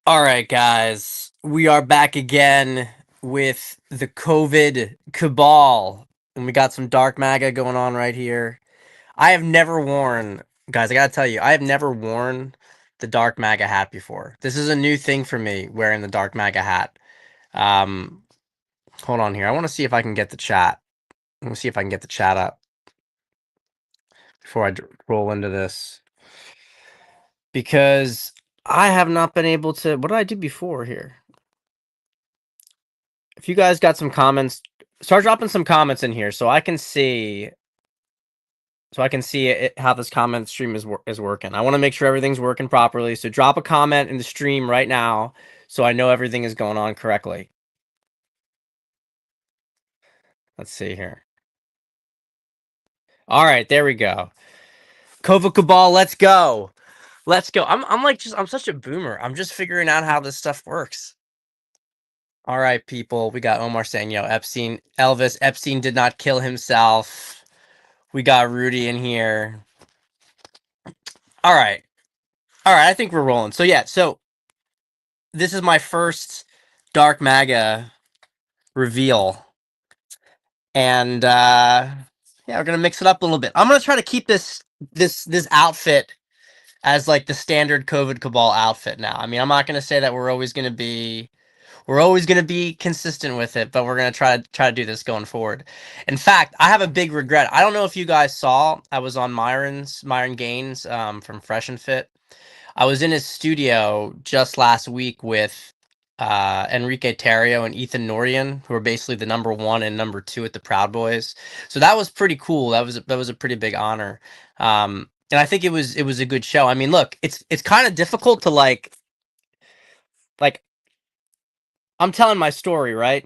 All right, guys, we are back again with the COVID cabal, and we got some dark MAGA going on right here. I have never worn, guys, I gotta tell you, I have never worn the dark MAGA hat before. This is a new thing for me, wearing the dark MAGA hat. Um, Hold on here. I want to see if I can get the chat. Let me see if I can get the chat up before I roll into this, because I have not been able to. What did I do before here? If you guys got some comments, start dropping some comments in here so I can see how this comment stream is working. I want to make sure everything's working properly. So drop a comment in the stream right now so I know everything is going on correctly. Let's see here. All right, there we go. Kova Cabal, let's go. Let's go. I'm such a boomer. I'm just figuring out how this stuff works. All right, people. We got Omar saying, yo, Epstein did not kill himself. We got Rudy in here. All right. All right, I think we're rolling. So yeah, so this is my first Dark MAGA reveal. And yeah, we're gonna mix it up a little bit. I'm gonna try to keep this outfit as like the standard COVID Cabal outfit now. I mean, I'm not gonna say that we're always gonna be consistent with it, but we're gonna try to do this going forward. In fact, I have a big regret. I don't know if you guys saw, I was on Myron Gaines from Fresh and Fit. I was in his studio just last week with Enrique Tarrio and Ethan Norian, who are basically the number one and number two at the Proud Boys. So that was pretty cool. That was a pretty big honor. And I think it was a good show. I mean, look, it's kind of difficult to like I'm telling my story, right?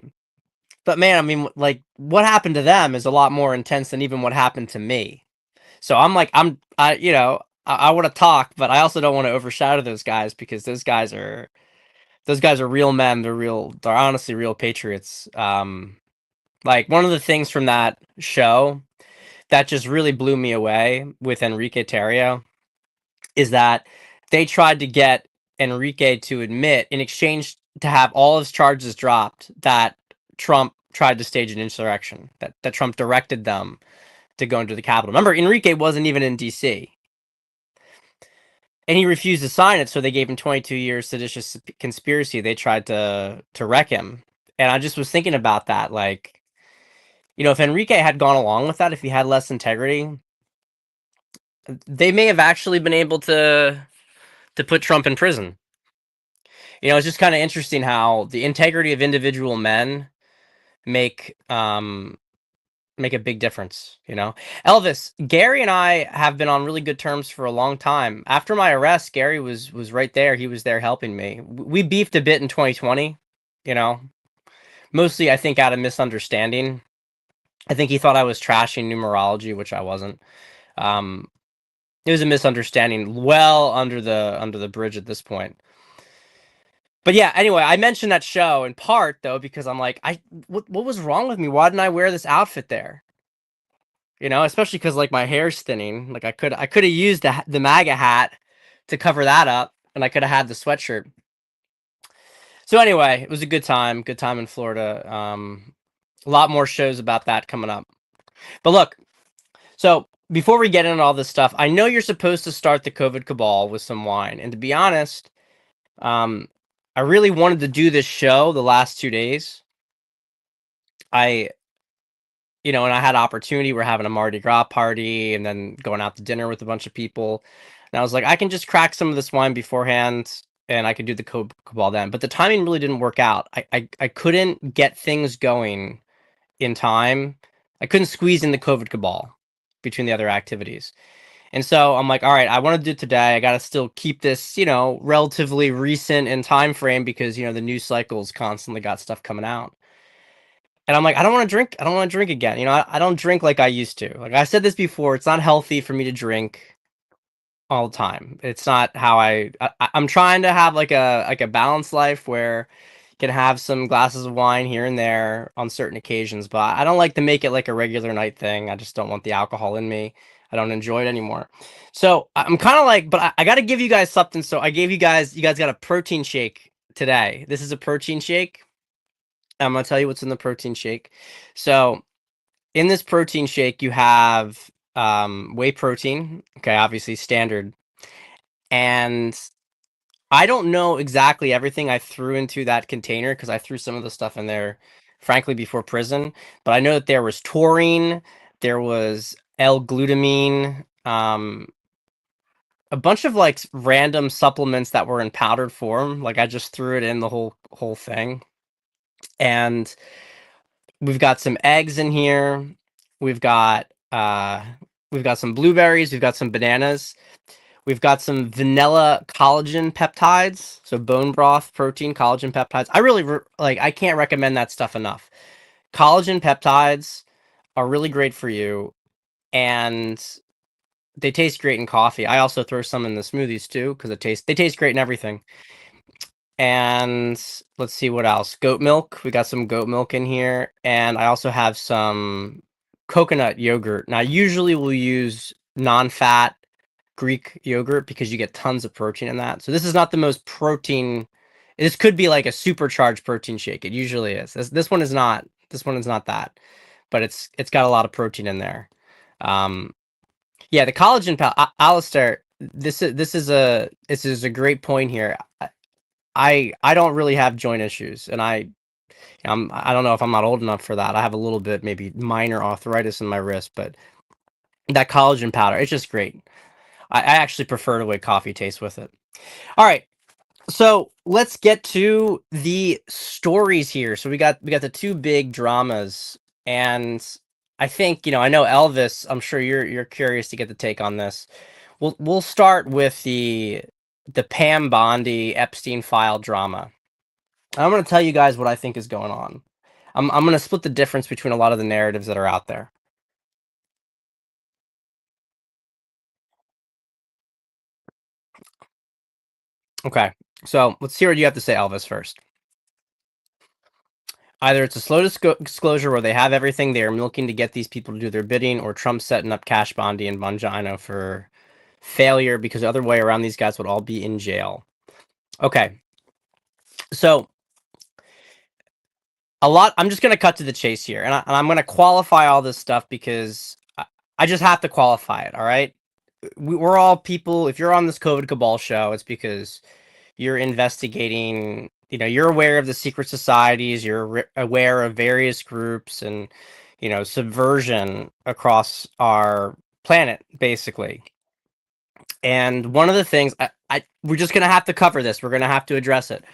But man, I mean, like what happened to them is a lot more intense than even what happened to me. So I want to talk, but I also don't want to overshadow those guys because those guys are real men. They're honestly real patriots. Like one of the things from that show that just really blew me away with Enrique Tarrio is that they tried to get Enrique to admit, in exchange to have all his charges dropped, that Trump tried to stage an insurrection, that Trump directed them to go into the Capitol. Remember, Enrique wasn't even in DC. And he refused to sign it, so they gave him 22 years seditious conspiracy. They tried to wreck him. And I just was thinking about that, like, if Enrique had gone along with that, if he had less integrity, they may have actually been able to put Trump in prison. It's just kind of interesting how the integrity of individual men make make a big difference. Elvis, Gary and I have been on really good terms for a long time. After my arrest, Gary was right there. He was there helping me. We beefed a bit in 2020, you know, mostly I think out of misunderstanding. I think he thought I was trashing numerology, which I wasn't. Um, it was a misunderstanding well under the bridge at this point. But yeah, anyway, I mentioned that show in part though because I'm like, what was wrong with me? Why didn't I wear this outfit there? Especially because like my hair's thinning. Like I could have used the MAGA hat to cover that up, and I could have had the sweatshirt. So anyway, it was a good time in Florida. A lot more shows about that coming up. But look, so before we get into all this stuff, I know you're supposed to start the COVID cabal with some wine, and to be honest, um, I really wanted to do this show the last 2 days. I and I had opportunity. We're having a Mardi Gras party and then going out to dinner with a bunch of people. And I was like, I can just crack some of this wine beforehand and I could do the cabal then. But the timing really didn't work out. I couldn't get things going in time. I couldn't squeeze in the COVID cabal between the other activities. And so I'm like, all right, I want to do it today. I got to still keep this, relatively recent in time frame because, the news cycles constantly got stuff coming out. And I'm like, I don't want to drink. I don't want to drink again. I don't drink like I used to. Like I said this before, it's not healthy for me to drink all the time. It's not how I'm trying to have like a balanced life where you can have some glasses of wine here and there on certain occasions, but I don't like to make it like a regular night thing. I just don't want the alcohol in me. I don't enjoy it anymore. So I'm kind of like, but I got to give you guys something. So I gave you guys got a protein shake today. This is a protein shake. I'm gonna tell you what's in the protein shake. So in this protein shake, you have whey protein. Okay, obviously standard. And I don't know exactly everything I threw into that container because I threw some of the stuff in there, frankly, before prison. But I know that there was taurine, there was L-glutamine, a bunch of like random supplements that were in powdered form. Like I just threw it in the whole thing. And we've got some eggs in here. We've got uh we've got some blueberries, we've got some bananas. We've got some vanilla collagen peptides, so bone broth protein collagen peptides. I really like. I can't recommend that stuff enough. Collagen peptides are really great for you, and they taste great in coffee. I also throw some in the smoothies too because they taste great in everything. And let's see what else. Goat milk. We got some goat milk in here, and I also have some coconut yogurt. Now, usually we'll use non-fat Greek yogurt because you get tons of protein in that. So this is not the most protein. This could be like a supercharged protein shake. It usually is. This one is not. This one is not that, but it's got a lot of protein in there. Um, yeah, the collagen Alistair. This is a great point here. I don't really have joint issues, and I don't know if I'm not old enough for that. I have a little bit maybe minor arthritis in my wrist, but that collagen powder, it's just great. I actually prefer the way coffee tastes with it. All right, so let's get to the stories here. So we got the two big dramas, and I think I know Elvis. I'm sure you're curious to get the take on this. We'll start with the Pam Bondi Epstein file drama. I'm going to tell you guys what I think is going on. I'm going to split the difference between a lot of the narratives that are out there. Okay, so let's hear what you have to say, Elvis, first. Either it's a slow disclosure where they have everything, they are milking to get these people to do their bidding, or Trump setting up Cash Bondi and Bongino for failure because the other way around, these guys would all be in jail. Okay, so I'm just going to cut to the chase here, and I'm going to qualify all this stuff because I just have to qualify it, all right? We're all people. If you're on this COVID Cabal show, it's because you're investigating, you're aware of the secret societies, you're aware of various groups and, subversion across our planet, basically. And one of the things we're just going to have to cover this. We're going to have to address it.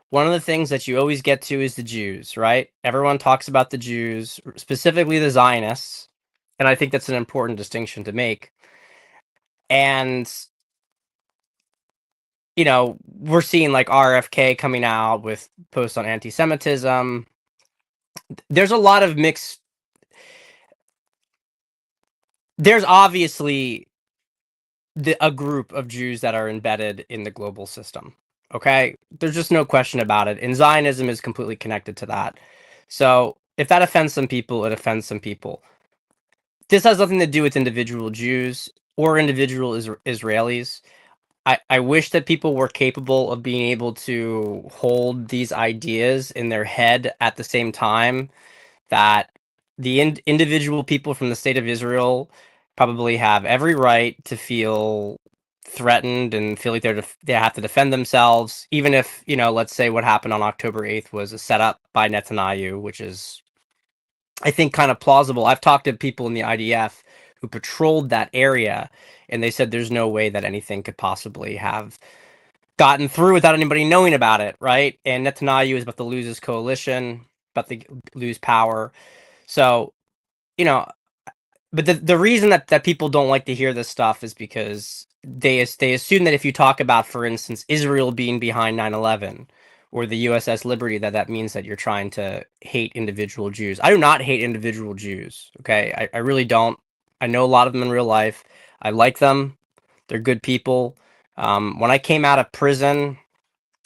One of the things that you always get to is the Jews, right? Everyone talks about the Jews, specifically the Zionists. And I think that's an important distinction to make. And we're seeing like RFK coming out with posts on anti-Semitism. There's a lot of mixed. There's obviously a group of Jews that are embedded in the global system. Okay, there's just no question about it, and Zionism is completely connected to that. So if that offends some people, it offends some people. This has nothing to do with individual Jews or individual Israelis. I wish that people were capable of being able to hold these ideas in their head at the same time, that the individual people from the state of Israel probably have every right to feel threatened and feel like they have to defend themselves, even if, let's say what happened on October 8th was a setup by Netanyahu, which is, I think, kind of plausible. I've talked to people in the IDF who patrolled that area, and they said there's no way that anything could possibly have gotten through without anybody knowing about it, right? And Netanyahu is about to lose his coalition, about to lose power. So, but the reason that people don't like to hear this stuff is because they assume that if you talk about, for instance, Israel being behind 9/11 or the USS Liberty, that means that you're trying to hate individual Jews. I do not hate individual Jews, okay? I really don't. I know a lot of them in real life. I like them. They're good people. When I came out of prison,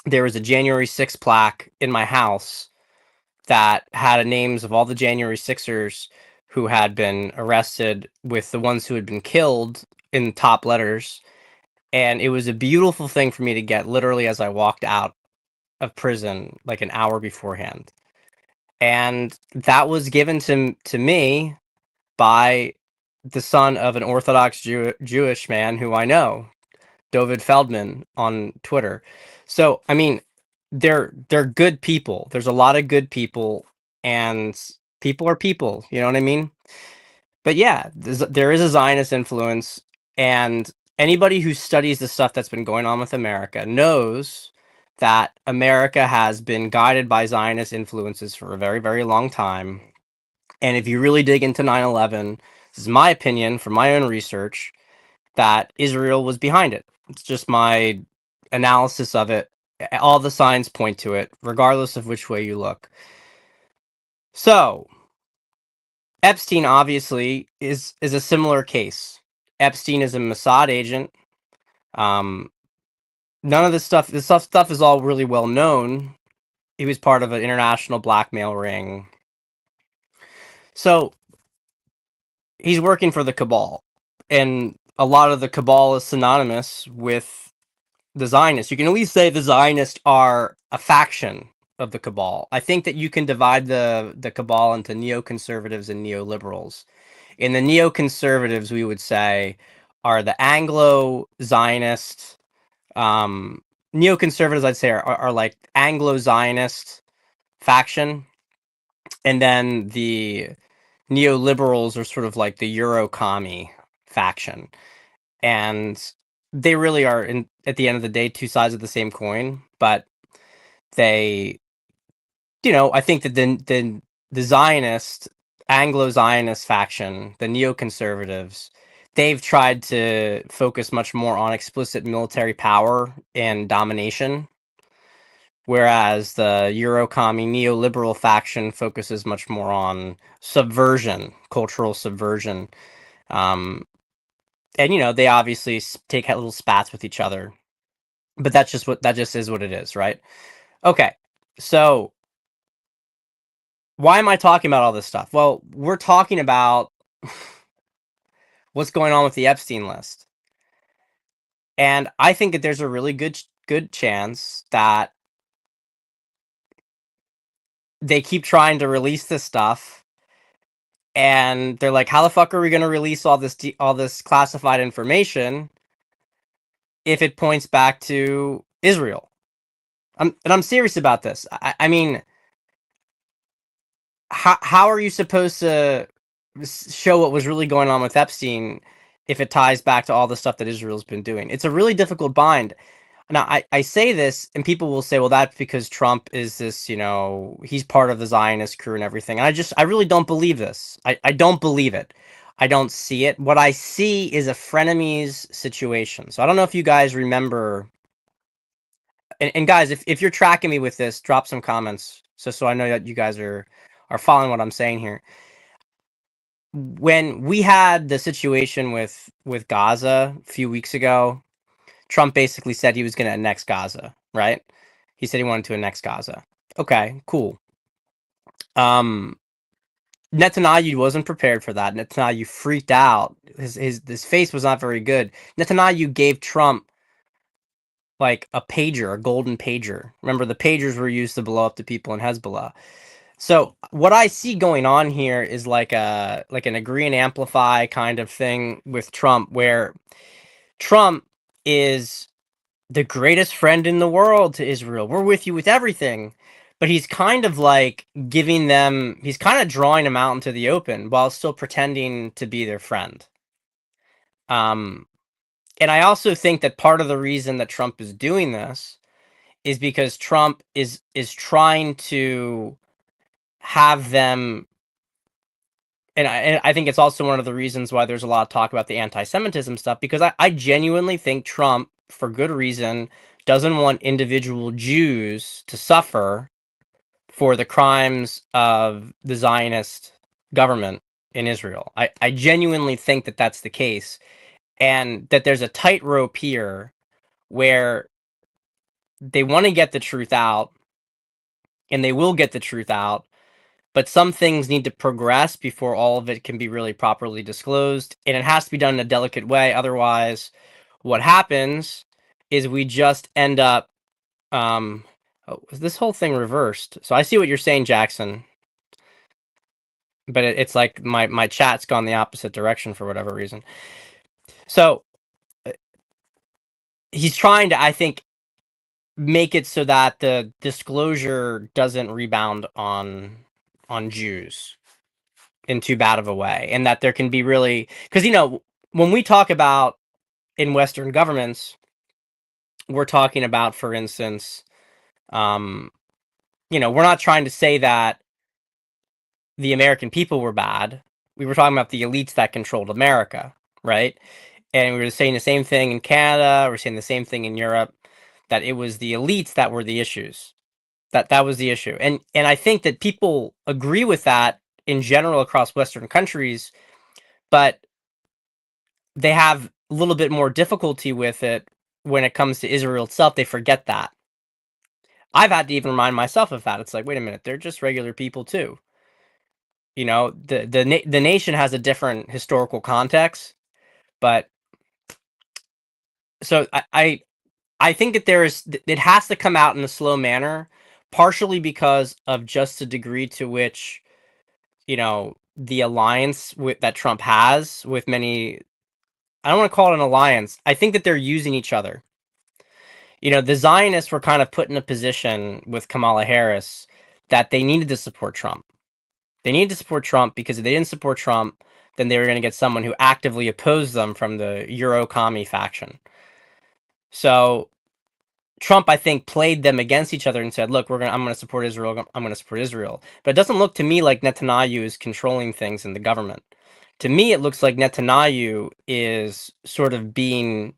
there was a January 6th plaque in my house that had names of all the January 6ers who had been arrested with the ones who had been killed in top letters. And it was a beautiful thing for me to get literally as I walked out of prison, like an hour beforehand. And that was given to me by the son of an Orthodox Jewish man who I know, David Feldman on Twitter. So, I mean, they're good people. There's a lot of good people, and people are people, you know what I mean? But yeah, there is a Zionist influence, and anybody who studies the stuff that's been going on with America knows that America has been guided by Zionist influences for a very, very long time. And if you really dig into 9/11, this is my opinion from my own research, that Israel was behind it. It's just my analysis of it. All the signs point to it, regardless of which way you look. So, Epstein obviously is a similar case. Epstein is a Mossad agent. Um, None of this stuff is all really well known. He was part of an international blackmail ring. So he's working for the cabal, and a lot of the cabal is synonymous with the Zionists. You can at least say the Zionists are a faction of the cabal. I think that you can divide the cabal into neoconservatives and neoliberals. In the neoconservatives, we would say, are the Anglo-Zionist, neoconservatives, I'd say, are like Anglo-Zionist faction, and then the neoliberals are sort of like the Euro-commie faction. And they really are, at the end of the day, two sides of the same coin, but they, I think that the Zionist, Anglo-Zionist faction, the neoconservatives, they've tried to focus much more on explicit military power and domination, whereas the Euro-commie neoliberal faction focuses much more on subversion, cultural subversion. Um, and they obviously take little spats with each other, but that just is what it is, right? Okay, so why am I talking about all this stuff? Well, we're talking about what's going on with the Epstein list. And I think that there's a really good chance that they keep trying to release this stuff, and they're like, how the fuck are we going to release all this classified information if it points back to Israel? I'm serious about this. I mean, how are you supposed to show what was really going on with Epstein if it ties back to all the stuff that Israel's been doing? It's a really difficult bind. Now, I say this, and people will say, well, that's because Trump is this, he's part of the Zionist crew and everything. And I really don't believe this. I don't believe it. I don't see it. What I see is a frenemies situation. So I don't know if you guys remember. And guys, if you're tracking me with this, drop some comments so I know that you guys are following what I'm saying here. When we had the situation with Gaza a few weeks ago, Trump basically said he was going to annex Gaza, right? He said he wanted to annex Gaza. Okay, cool. Netanyahu wasn't prepared for that. Netanyahu freaked out. His face was not very good. Netanyahu gave Trump like a pager, a golden pager. Remember, the pagers were used to blow up the people in Hezbollah. So what I see going on here is like an agree and amplify kind of thing with Trump, where Trump is the greatest friend in the world to Israel. We're with you with everything. But he's kind of like he's kind of drawing them out into the open while still pretending to be their friend. And I also think that part of the reason that Trump is doing this is because Trump is trying to have them, and I think it's also one of the reasons why there's a lot of talk about the anti-Semitism stuff, because I genuinely think Trump, for good reason, doesn't want individual Jews to suffer for the crimes of the Zionist government in Israel. I genuinely think that that's the case, and that there's a tightrope here where they want to get the truth out, and they will get the truth out, but some things need to progress before all of it can be really properly disclosed, and it has to be done in a delicate way. Otherwise, what happens is we just end up this whole thing reversed. So I see what you're saying, Jackson, but it's like my chat's gone the opposite direction for whatever reason. So he's trying to, I think, make it so that the disclosure doesn't rebound on Jews in too bad of a way, and that there can be really, because when we talk about in Western governments, we're talking about, for instance, we're not trying to say that the American people were bad. We were talking about the elites that controlled America, right? And we were saying the same thing in Canada. We're saying the same thing in Europe, that it was the elites that were the issues. That was the issue. And I think that people agree with that in general across Western countries, but they have a little bit more difficulty with it when it comes to Israel itself. They forget that. I've had to even remind myself of that. It's like, wait a minute, they're just regular people too. The nation has a different historical context, but so I think that it has to come out in a slow manner, partially because of just the degree to which the alliance that Trump has with many. I don't want to call it an alliance. I think that they're using each other. The Zionists were kind of put in a position with Kamala Harris that they needed to support Trump. They needed to support Trump because if they didn't support Trump, then they were going to get someone who actively opposed them from the Euro commie faction. So Trump, I think, played them against each other and said, "Look, I'm going to support Israel. I'm going to support Israel." But it doesn't look to me like Netanyahu is controlling things in the government. To me, it looks like Netanyahu is sort of having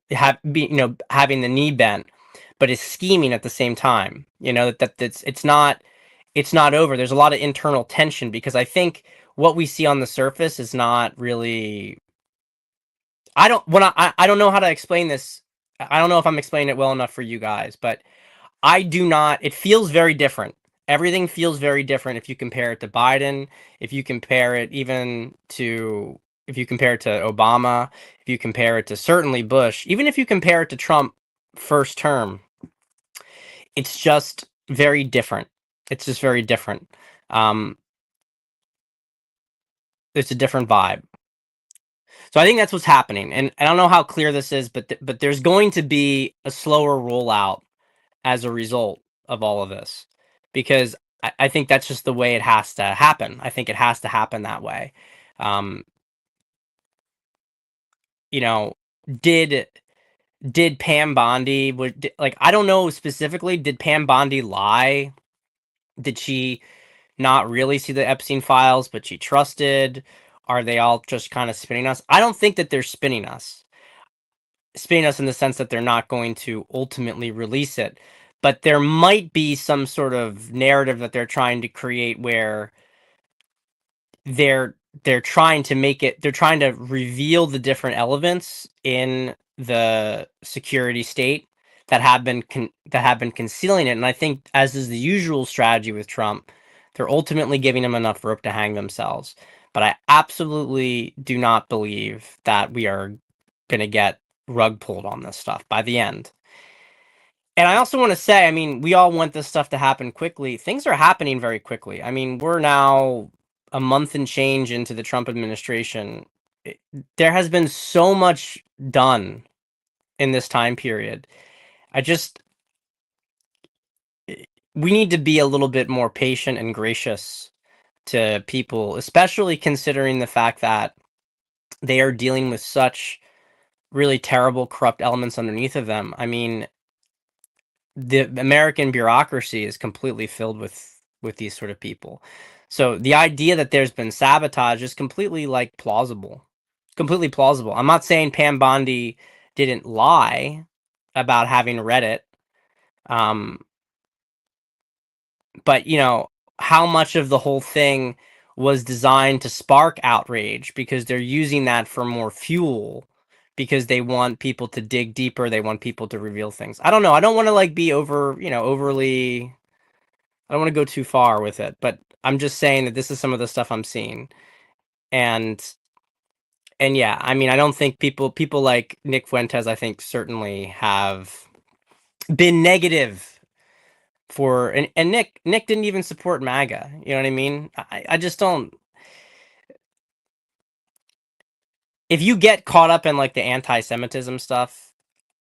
the knee bent, but is scheming at the same time. It's not over. There's a lot of internal tension because I think what we see on the surface is not really. I don't know how to explain this. I don't know if I'm explaining it well enough for you guys, but I do not. It feels very different. Everything feels very different if you compare it to Biden, if you compare it to Obama, if you compare it to certainly Bush, even if you compare it to Trump first term, it's just very different. It's just very different. It's a different vibe. So I think that's what's happening, and I don't know how clear this is, but there's going to be a slower rollout as a result of all of this, because I think that's just the way it has to happen. I think it has to happen that way. Um, you know, did Pam Bondi like, I don't know specifically, did Pam Bondi lie? Did she not really see the Epstein files, but she trusted? Are they all just kind of spinning us? I don't think that they're spinning us. Spinning us in the sense that they're not going to ultimately release it. But there might be some sort of narrative that they're trying to create where they're trying to reveal the different elements in the security state that have been concealing it. And I think, as is the usual strategy with Trump, they're ultimately giving him enough rope to hang themselves. But I absolutely do not believe that we are going to get rug pulled on this stuff by the end. And I also want to say, I mean, we all want this stuff to happen quickly. Things are happening very quickly. I mean, we're now a month and change into the Trump administration. There has been so much done in this time period. We need to be a little bit more patient and gracious to people, especially considering the fact that they are dealing with such really terrible, corrupt elements underneath of them. I mean, the American bureaucracy is completely filled with these sort of people. So the idea that there's been sabotage is completely plausible. Completely plausible. I'm not saying Pam Bondi didn't lie about having read it. But how much of the whole thing was designed to spark outrage because they're using that for more fuel, because they want people to dig deeper, they want people to reveal things. I don't know. I don't want to be overly. I don't want to go too far with it, but I'm just saying that this is some of the stuff I'm seeing. And and yeah, I mean, I don't think people like Nick Fuentes, I think, certainly have been negative for, and Nick didn't even support MAGA. You know what I mean? I just don't. If you get caught up in like the anti-Semitism stuff,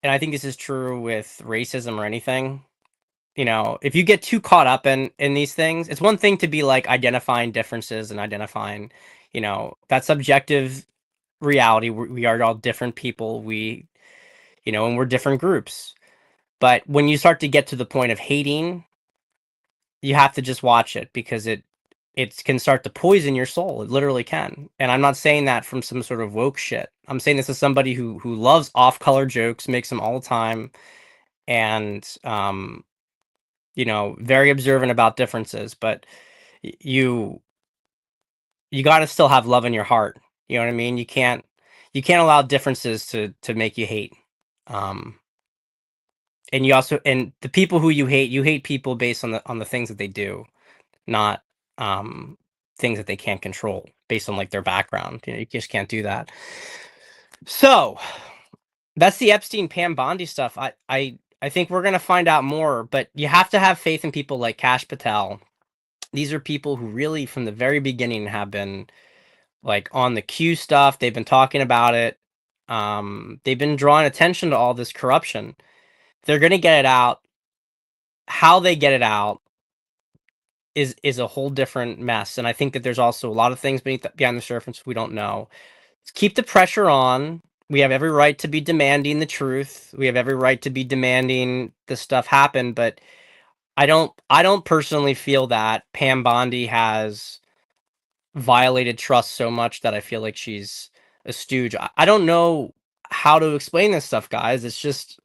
and I think this is true with racism or anything, you know, if you get too caught up in these things, it's one thing to be like identifying differences and identifying, you know, that subjective reality. We are all different people. We, you know, and we're different groups. But when you start to get to the point of hating, you have to just watch it because it can start to poison your soul. It literally can. And I'm not saying that from some sort of woke shit. I'm saying this as somebody who loves off-color jokes, makes them all the time, and you know, very observant about differences. But you got to still have love in your heart. You know what I mean? You can't allow differences to make you hate. Um, and you also, and the people who you hate people based on the things that they do, not um things that they can't control based on like their background. You know, you just can't do that. So that's the Epstein Pam Bondi stuff. I think we're gonna find out more, but you have to have faith in people like Kash Patel. These are people who really from the very beginning have been like on the Q stuff. They've been talking about it. They've been drawing attention to all this corruption. They're gonna get it out. How they get it out is a whole different mess. And I think that there's also a lot of things behind the surface we don't know. Keep the pressure on. We have every right to be demanding the truth. We have every right to be demanding this stuff happen, but I don't personally feel that Pam Bondi has violated trust so much that I feel like she's a stooge. I don't know how to explain this stuff, guys. It's just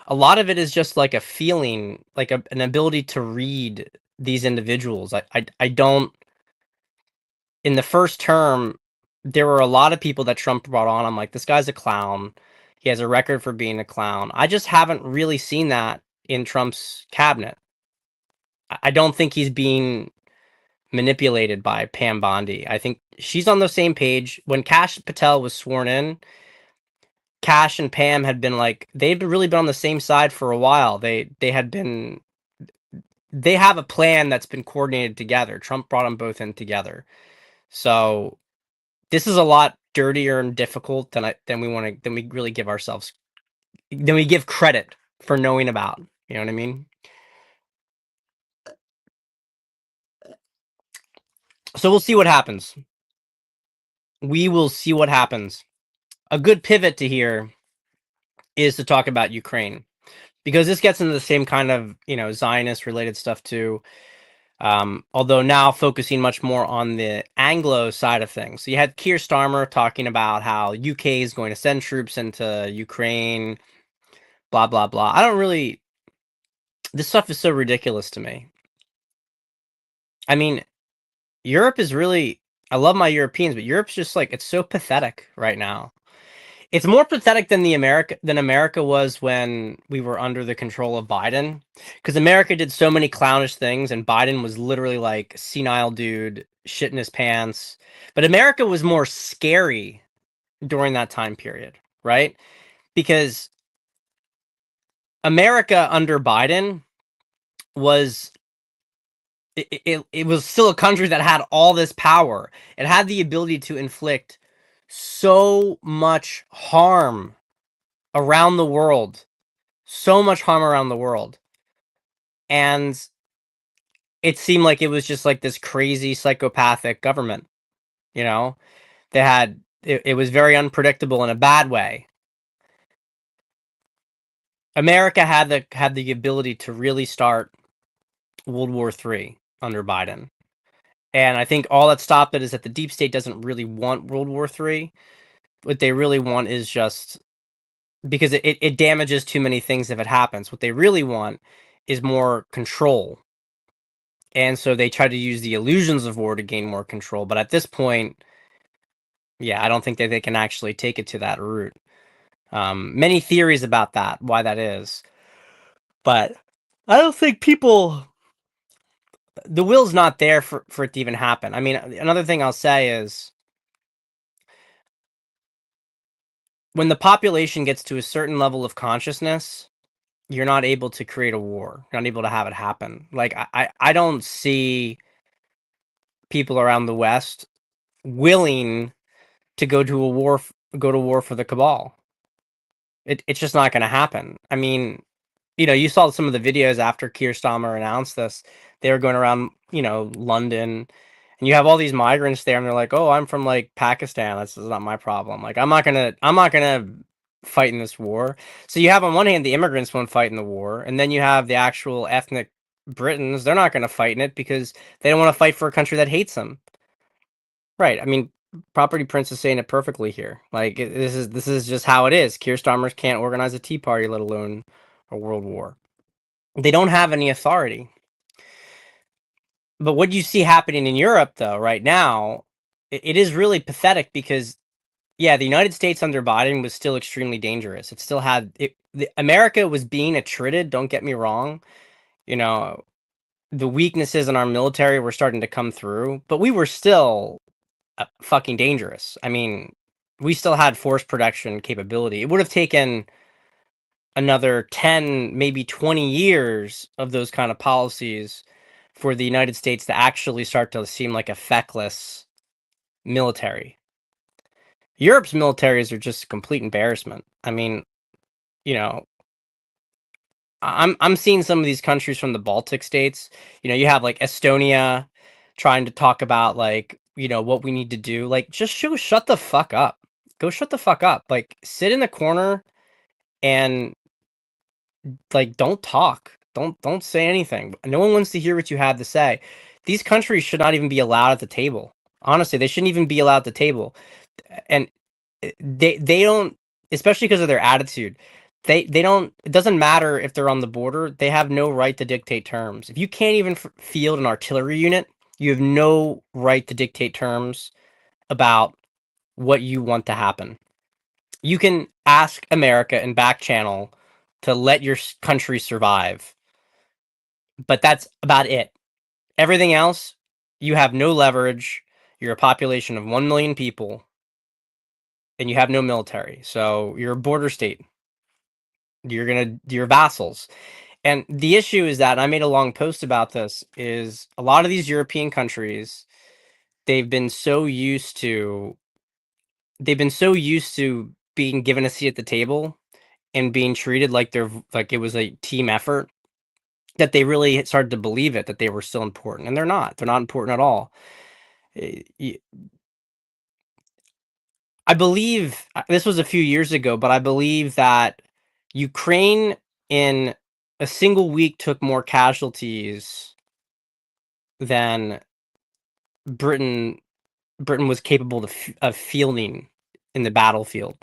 a lot of it is just like a feeling, like an ability to read these individuals. I don't. In the first term, there were a lot of people that Trump brought on. I'm like, this guy's a clown. He has a record for being a clown. I just haven't really seen that in Trump's cabinet. I don't think he's being manipulated by Pam Bondi. I think she's on the same page. When Kash Patel was sworn in, Cash and Pam had been like they've really been on the same side for a while. They have a plan that's been coordinated together. Trump brought them both in together. So this is a lot dirtier and difficult than we really give ourselves than we give credit for knowing about. You know what I mean? So we'll see what happens. We will see what happens. A good pivot to here is to talk about Ukraine because this gets into the same kind of, you know, Zionist related stuff too. Although now focusing much more on the Anglo side of things. So you had Keir Starmer talking about how UK is going to send troops into Ukraine, blah blah blah. I don't really. This stuff is so ridiculous to me. I mean, Europe is really. I love my Europeans, but Europe's just like it's so pathetic right now. It's more pathetic than America was when we were under the control of Biden, because America did so many clownish things, and Biden was literally like senile dude, shit in his pants. But America was more scary during that time period, right? Because America under Biden was it was still a country that had all this power. It had the ability to inflict so much harm around the world, so much harm around the world. And it seemed like it was just like this crazy psychopathic government, you know? It was very unpredictable in a bad way. America had the ability to really start World War III under Biden. And I think all that stopped it is that the deep state doesn't really want World War III. What they really want is just because it damages too many things if it happens. What they really want is more control. And so they try to use the illusions of war to gain more control. But at this point, yeah, I don't think that they can actually take it to that route. Many theories about that, why that is. But I don't think people the will's not there for it to even happen. I mean, another thing I'll say is when the population gets to a certain level of consciousness, you're not able to create a war. You're not able to have it happen. Like I don't see people around the West willing to go to war for the cabal. It's just not going to happen. I mean, you saw some of the videos after Keir Starmer announced this. They were going around, London, and you have all these migrants there, and they're like, "Oh, I'm from like Pakistan. This is not my problem. Like, I'm not gonna fight in this war." So you have on one hand the immigrants won't fight in the war, and then you have the actual ethnic Britons. They're not going to fight in it because they don't want to fight for a country that hates them. Right. I mean, Property Prince is saying it perfectly here. Like this is just how it is. Keir Starmer can't organize a tea party, let alone a world war. They don't have any authority. But what you see happening in Europe, though, right now, it is really pathetic because, yeah, the United States under Biden was still extremely dangerous. It still had America was being attrited. Don't get me wrong. You know, the weaknesses in our military were starting to come through, but we were still fucking dangerous. I mean, we still had force protection capability. It would have taken another 10, maybe 20 years of those kind of policies for the United States to actually start to seem like a feckless military. Europe's militaries are just a complete embarrassment. I mean, you know, I'm seeing some of these countries from the Baltic states. You have like Estonia trying to talk about like, what we need to do. Like just shut the fuck up. Go shut the fuck up. Like sit in the corner and like don't talk. Don't say anything. No one wants to hear what you have to say. These countries should not even be allowed at the table. Honestly, they shouldn't even be allowed at the table. And they don't, especially because of their attitude. They don't. It doesn't matter if they're on the border. They have no right to dictate terms. If you can't even field an artillery unit, you have no right to dictate terms about what you want to happen. You can ask America and back channel to let your country survive, but that's about it. Everything else, you have no leverage. You're a population of 1 million people, and you have no military. So you're a border state. You're vassals. And the issue is that, and I made a long post about this, is a lot of these European countries, they've been so used to they've been so used to being given a seat at the table and being treated like it was a team effort that they really started to believe that they were still important, and they're not. They're not important at all. Eh, y- I believe this was a few years ago, but I believe that Ukraine in a single week took more casualties than Britain Britain was capable of fielding in the battlefield,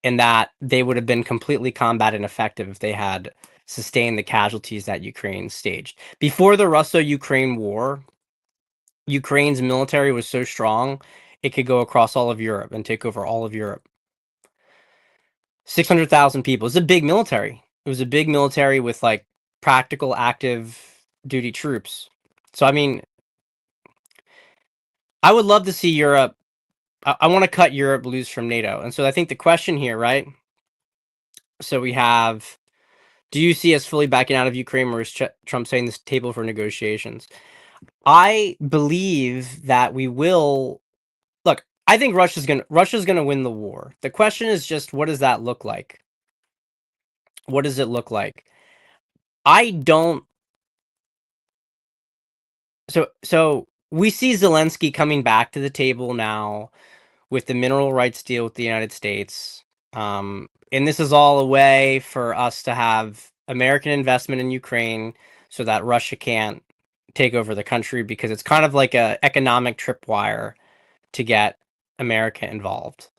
and that they would have been completely combat ineffective if they had sustained the casualties that Ukraine staged. Before the Russo-Ukraine war, Ukraine's military was so strong, it could go across all of Europe and take over all of Europe. 600,000 people. It's a big military. It was a big military with like practical active duty troops. So I mean, I would love to see Europe. I want to cut Europe loose from NATO. And so I think the question here, right? So we have, do you see us fully backing out of Ukraine, or is Trump saying this table for negotiations? I believe that we will. Look, I think Russia's gonna win the war. The question is just, what does that look like? What does it look like? I don't. So we see Zelensky coming back to the table now with the mineral rights deal with the United States. And this is all a way for us to have American investment in Ukraine so that Russia can't take over the country, because it's kind of like a economic tripwire to get America involved.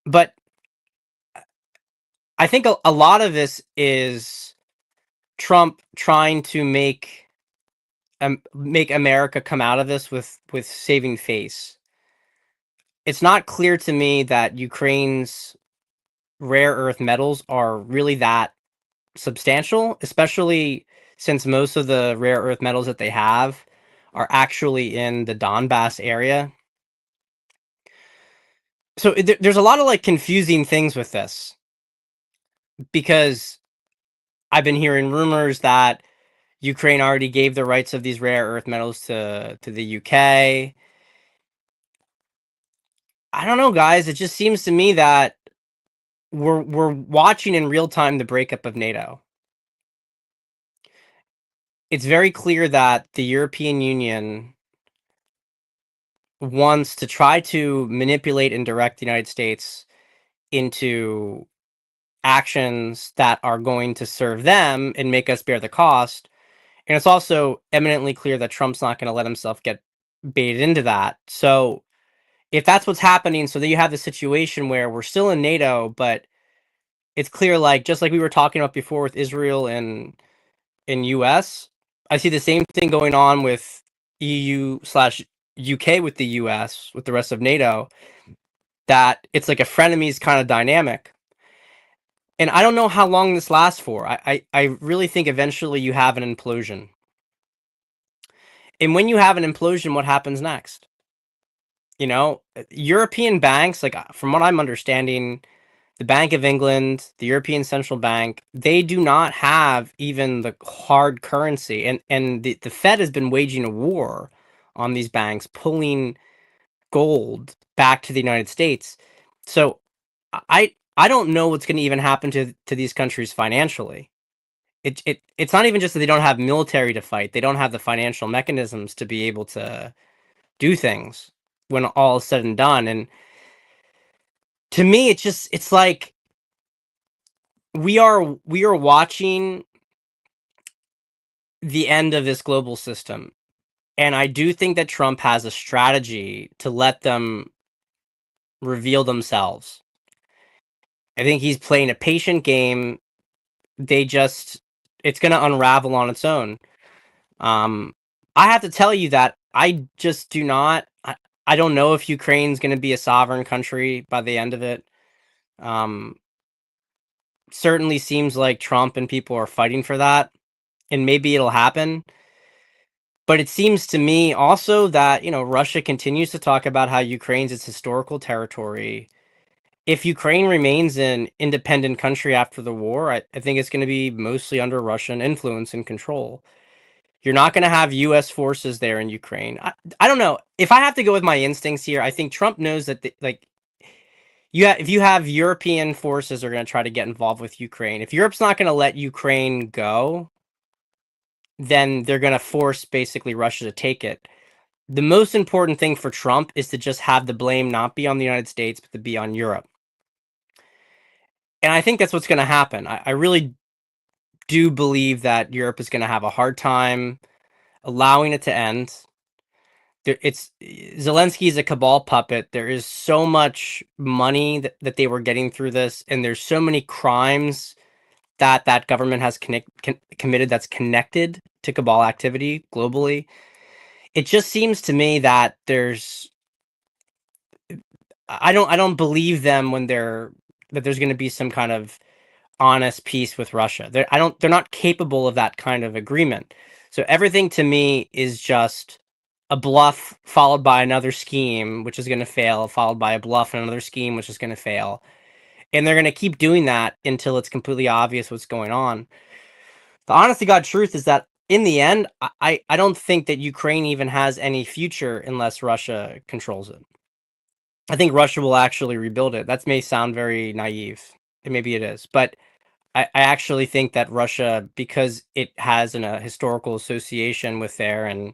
But I think a lot of this is Trump trying to make America come out of this with saving face. It's not clear to me that Ukraine's rare earth metals are really that substantial, especially since most of the rare earth metals that they have are actually in the Donbass area. So there's a lot of like confusing things with this because I've been hearing rumors that Ukraine already gave the rights of these rare earth metals to the UK. I don't know, guys. It just seems to me that we're watching in real time the breakup of NATO. It's very clear that the European Union wants to try to manipulate and direct the United States into actions that are going to serve them and make us bear the cost. And it's also eminently clear that Trump's not going to let himself get baited into that. So if that's what's happening, so that you have the situation where we're still in NATO, but it's clear, like just like we were talking about before with Israel and in US, I see the same thing going on with EU/UK with the US, with the rest of NATO, that it's like a frenemies kind of dynamic. And I don't know how long this lasts for. I really think eventually you have an implosion. And when you have an implosion, what happens next? You know, European banks, like from what I'm understanding, the Bank of England, the European Central Bank, they do not have even the hard currency. And the Fed has been waging a war on these banks, pulling gold back to the United States. So I don't know what's going to even happen to these countries financially. It's not even just that they don't have military to fight; they don't have the financial mechanisms to be able to do things when all is said and done. And to me, it's like we are watching the end of this global system. And I do think that Trump has a strategy to let them reveal themselves. I think he's playing a patient game. They just it's going to unravel on its own. Um I have to tell you that I just do not I don't know if Ukraine's going to be a sovereign country by the end of it. Um Certainly seems like Trump and people are fighting for that, and maybe it'll happen. But it seems to me also that, Russia continues to talk about how Ukraine's its historical territory. If Ukraine remains an independent country after the war, I think it's going to be mostly under Russian influence and control. You're not going to have U.S. forces there in Ukraine. I don't know. If I have to go with my instincts here, I think Trump knows that, if you have European forces are going to try to get involved with Ukraine. If Europe's not going to let Ukraine go, then they're going to force basically Russia to take it. The most important thing for Trump is to just have the blame not be on the United States, but to be on Europe. And I think that's what's going to happen. I really do believe that Europe is going to have a hard time allowing it to end. It's Zelensky is a cabal puppet. There is so much money that they were getting through this, and there's so many crimes that government has committed that's connected to cabal activity globally. It just seems to me that I don't believe them when that there's going to be some kind of honest peace with Russia. They're not capable of that kind of agreement. So everything to me is just a bluff followed by another scheme which is going to fail, followed by a bluff and another scheme which is going to fail. And they're going to keep doing that until it's completely obvious what's going on. The honest to God truth is that in the end, I don't think that Ukraine even has any future unless Russia controls it. I think Russia will actually rebuild it. That may sound very naive, and maybe it is, but I actually think that Russia, because it has a historical association with there, and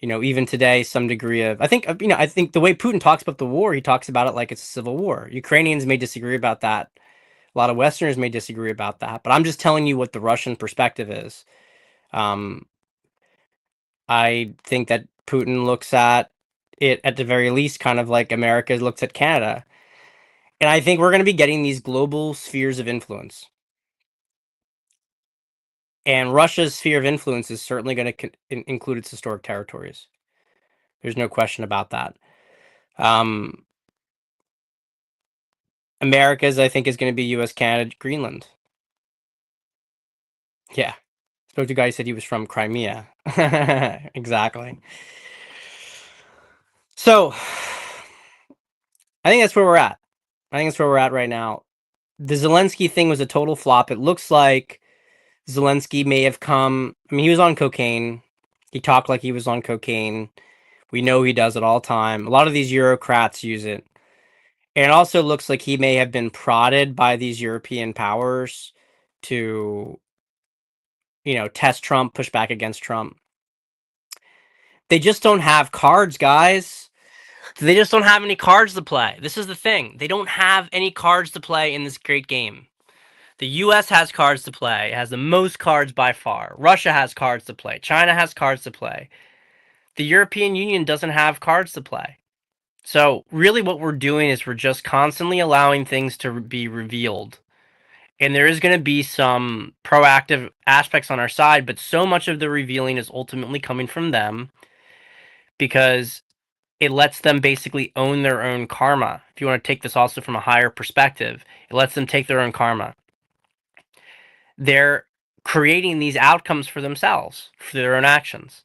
even today, some degree of I think the way Putin talks about the war, he talks about it like it's a civil war. Ukrainians may disagree about that. A lot of Westerners may disagree about that, but I'm just telling you what the Russian perspective is. Um, I think that Putin looks at it at the very least, kind of like America looks at Canada. And I think we're going to be getting these global spheres of influence. And Russia's sphere of influence is certainly going to include its historic territories. There's no question about that. Um, America's, I think, is going to be U.S., Canada, Greenland. Yeah. Spoke to a guy who said he was from Crimea. Exactly. So, I think that's where we're at. I think that's where we're at right now. The Zelensky thing was a total flop. It looks like Zelensky may have come. I mean, he was on cocaine. He talked like he was on cocaine. We know he does it all the time. A lot of these Eurocrats use it. And it also looks like he may have been prodded by these European powers to, test Trump, push back against Trump. They just don't have cards, guys. They just don't have any cards to play. This is the thing. They don't have any cards to play in this great game. The US has cards to play. It has the most cards by far. Russia has cards to play. China has cards to play. The European Union doesn't have cards to play. So really what we're doing is we're just constantly allowing things to be revealed. And there is going to be some proactive aspects on our side, but so much of the revealing is ultimately coming from them because it lets them basically own their own karma. If you want to take this also from a higher perspective, it lets them take their own karma. They're creating these outcomes for themselves, for their own actions.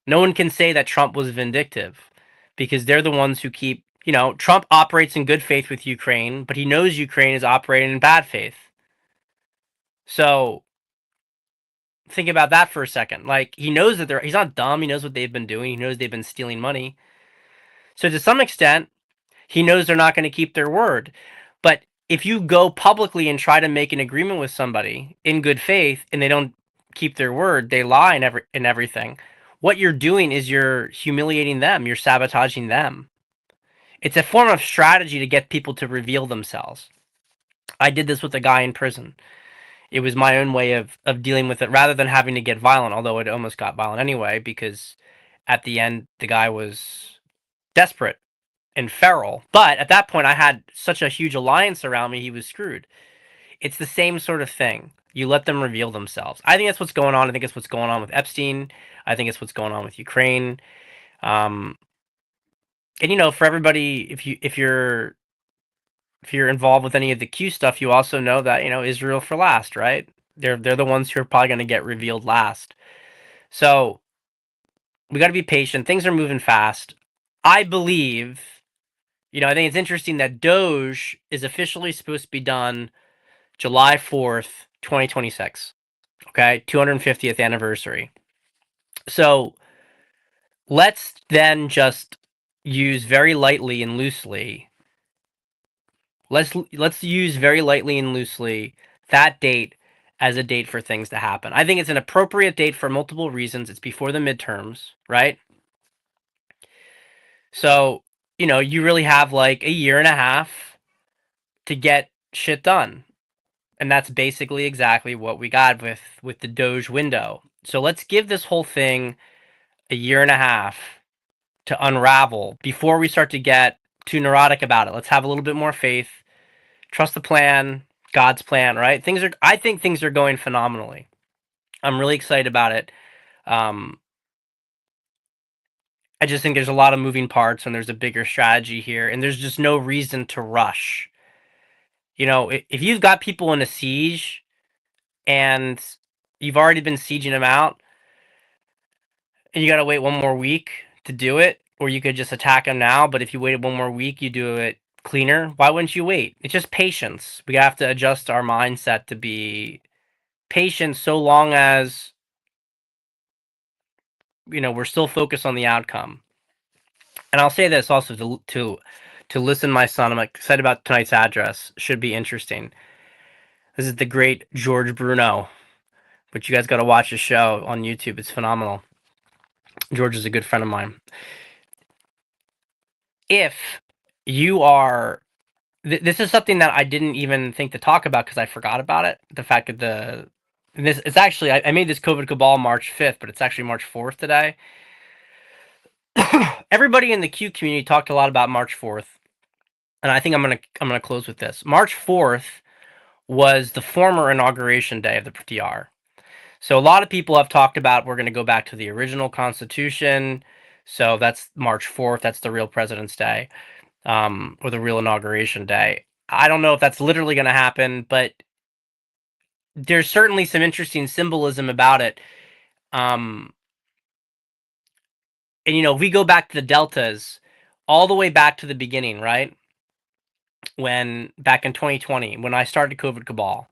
No one can say that Trump was vindictive because they're the ones who keep, Trump operates in good faith with Ukraine, but he knows Ukraine is operating in bad faith. So think about that for a second. Like, he knows that he's not dumb. He knows what they've been doing. He knows they've been stealing money. So to some extent, he knows they're not going to keep their word. But if you go publicly and try to make an agreement with somebody in good faith and they don't keep their word, they lie and everything, what you're doing is you're humiliating them. You're sabotaging them. It's a form of strategy to get people to reveal themselves. I did this with a guy in prison. It was my own way of dealing with it rather than having to get violent, although it almost got violent anyway, because at the end, the guy was desperate and feral. But at that point, I had such a huge alliance around me, he was screwed. It's the same sort of thing. You let them reveal themselves. I think that's what's going on. I think it's what's going on with Epstein. I think it's what's going on with Ukraine. And for everybody, if you're involved with any of the Q stuff, you also know that Israel for last, right? They're the ones who are probably going to get revealed last. So we got to be patient. Things are moving fast. I believe, I think it's interesting that Doge is officially supposed to be done July 4th, 2026. Okay, 250th anniversary. So let's then just use very lightly and loosely. Let's use very lightly and loosely that date as a date for things to happen. I think it's an appropriate date for multiple reasons. It's before the midterms, right? So, you really have like a year and a half to get shit done. And that's basically exactly what we got with the Doge window. So let's give this whole thing a year and a half to unravel before we start to get too neurotic about it. Let's have a little bit more faith. Trust the plan, God's plan, right? I think things are going phenomenally. I'm really excited about it. I just think there's a lot of moving parts and there's a bigger strategy here, and there's just no reason to rush. If you've got people in a siege and you've already been sieging them out, and you got to wait one more week to do it, or you could just attack them now, but if you waited one more week, you do it cleaner. Why wouldn't you wait? It's just patience. We have to adjust our mindset to be patient so long as we're still focused on the outcome. And I'll say this also to listen, my son. I'm excited about tonight's address. Should be interesting. This is the great George Bruno, but you guys got to watch his show on YouTube. It's phenomenal. George is a good friend of mine. If you are, this is something that I didn't even think to talk about because I forgot about it. The fact that it's actually, I made this COVID cabal March 5th, but it's actually March 4th today. Everybody in the Q community talked a lot about March 4th, and I think I'm gonna close with this. March 4th was the former inauguration day of the PR. So a lot of people have talked about we're going to go back to the original Constitution. So that's March 4th. That's the real President's Day, or the real inauguration day. I don't know if that's literally going to happen, but there's certainly some interesting symbolism about it. Um, and if we go back to the deltas, all the way back to the beginning, right? When back in 2020, when I started COVID Cabal,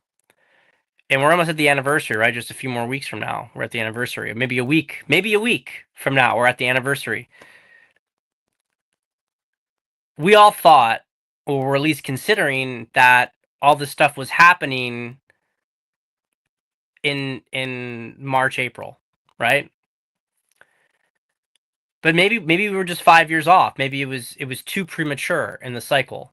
and we're almost at the anniversary, right? Just a few more weeks from now, we're at the anniversary. Maybe a week from now, we're at the anniversary. We all thought, or were at least considering, that all this stuff was happening in March, April, right? But maybe we were just 5 years off. Maybe it was too premature in the cycle.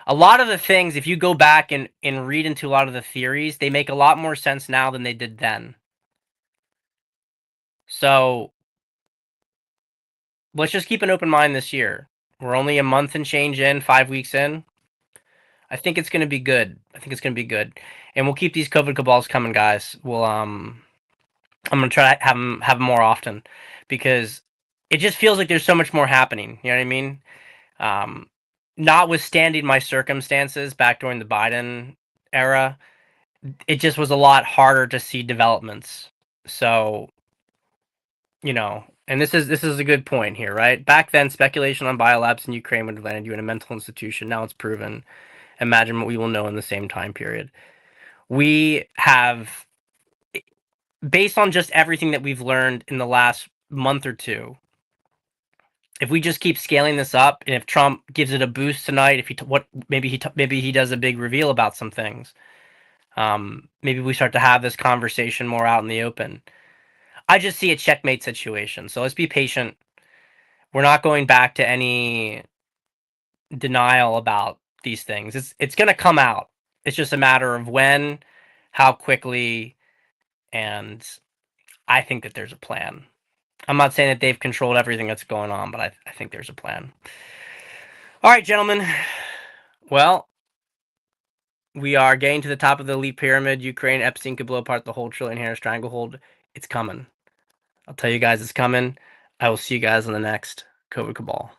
A lot of the things, if you go back and read into a lot of the theories, they make a lot more sense now than they did then. So let's just keep an open mind this year. We're only a month and change in, 5 weeks in. I think it's going to be good. I think it's going to be good, and we'll keep these COVID cabals coming, guys. I'm gonna try to have them more often, because it just feels like there's so much more happening. You know what I mean? Um, Notwithstanding my circumstances back during the Biden era, it just was a lot harder to see developments. So, and this is a good point here, right? Back then, speculation on biolabs in Ukraine would have landed you in a mental institution. Now it's proven. Imagine what we will know in the same time period. We have, based on just everything that we've learned in the last month or two, if we just keep scaling this up, and if Trump gives it a boost tonight, if maybe he does a big reveal about some things, maybe we start to have this conversation more out in the open. I just see a checkmate situation, so let's be patient. We're not going back to any denial about these things. It's going to come out. It's just a matter of when, how quickly, and I think that there's a plan. I'm not saying that they've controlled everything that's going on, but I think there's a plan. All right, gentlemen. Well, we are getting to the top of the elite pyramid. Ukraine, Epstein could blow apart the whole trillion hair stranglehold. It's coming. I'll tell you guys it's coming. I will see you guys on the next COVID Cabal.